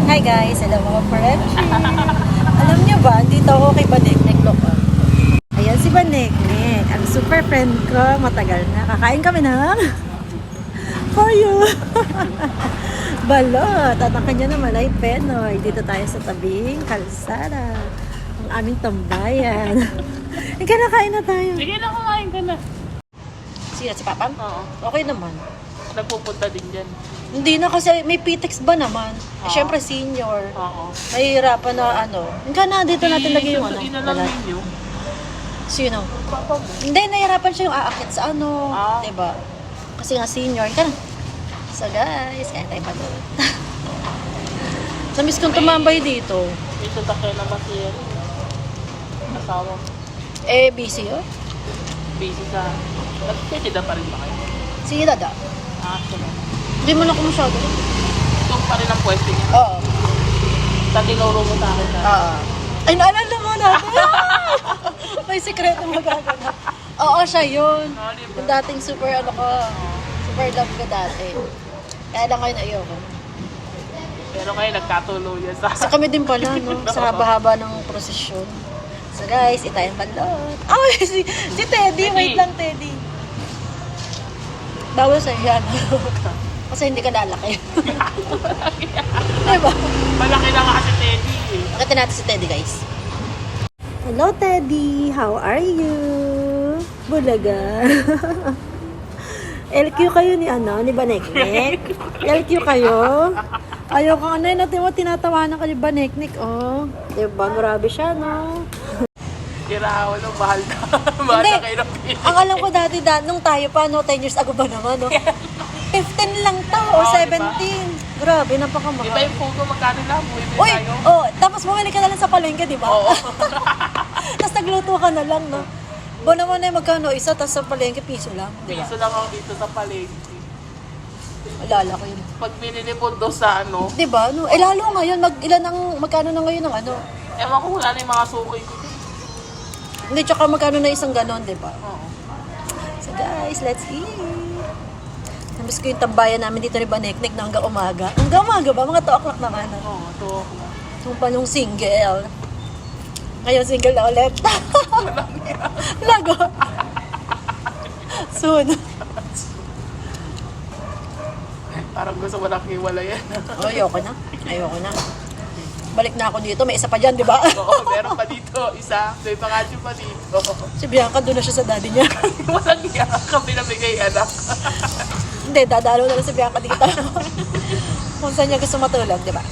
Hi guys, hello mga friends. Alam niyo ba, dito ako kay Baneknek Loka. Ayan si Baneknek, ang super friend ko, matagal na. Kakain kami ng for you. Balot, at ang kanya naman ay Penoy. Dito tayo sa tabing kalsada. Ang aming tambayan. Ika na, kain na tayo. Sige na, kumain ka na. Sino, si Papan? Oo. Okay naman. Nagpupunta din dyan. Hindi na kasi may PTEX ba naman? Eh, syempre senior. Oo. Mahihirapan na ano. Hanggang na dito natin lagay yung ano. na lang balat. ninyo. Sino? Papa mo. Hindi, nahihirapan siya yung aakit sa ano. Ah. Diba? Kasi nga senior. Ka na. So guys, kaya tayo pa doon. Namiss kong tumambay dito. Ito takay naman si asawa. Eh, busy oh. Busy sa... Nagtitida pa rin ba kayo? Sige, dada. Ah, sila. Hindi mo na ako masyado. Ito pa rin ang pwesto niya. Oo. Sa tinuro mo sa akin na. Oo. Ay, naalala mo natin. May sikreto magaganap. Oo, siya yun. Ah, di ba? Yung dating super ano ko. Super love ko dati. Kaya lang ngayon ayoko. Pero kayo nagkatuluyan sa... Sa kami din pala, no? Sa haba-haba ng prosesyon. So guys, itayin balot. Ay, si Teddy. Wait lang, Teddy. Bawal sa'yo yan. Kasi hindi ka lalaki. Diba? Malaki na nga si Teddy eh. Pakita natin si Teddy, guys. Hello, Teddy. How are you? Bulaga. LQ kayo ni ano, ni Baneknek? LQ kayo? Ayaw kang ano, natin mo, tinatawanan ka ni Baneknek, oh. Diba? Grabe siya, no? Kirahaw ng mahal na. Mahal Hindi. na kayo ng Pilipinas. Ang alam ko dati, nung tayo pa, no, 10 years ago ba naman, no? 15 lang to, o Oo, 17. diba? Grabe, napakamahal. Iba yung pugo, magkano lang. Bumibili Uy, tayo. oh, tapos bumili ka na lang sa palengke, di ba? Oo. Tapos nagluto ka na lang, no? Bo naman na magkano, isa, tapos sa palengke, piso lang, di ba? Piso lang ako dito sa palengke. Alala ko yun. Pag binili po doon sa ano, Di ba? No? Eh, lalo ngayon, magkano na ngayon ng ano? ewan ko wala na yung mga suki ko. Hindi, tsaka magkano na isang ganon, di ba? Oo. So guys, let's eat. Namiss ko yung tambayan namin dito ni Baneknek na hanggang umaga. Hanggang umaga ba? Mga 2 o'clock naman. Oo, ito. Yung pa nung single. Ngayon single na ulit. Lago. Soon. Parang gusto mo nang hiwalayan. Oh, ayoko na. Ayoko na. Balik na ako dito. May isa pa dyan, di ba? Oo, meron pa dito. Isa. May pangatyo pa dito. Si Bianca, doon na siya sa daddy niya. Walang iya kami nabigay anak. Hindi, dadalo na lang si Bianca dito. Kung saan niya gusto matulog, di ba?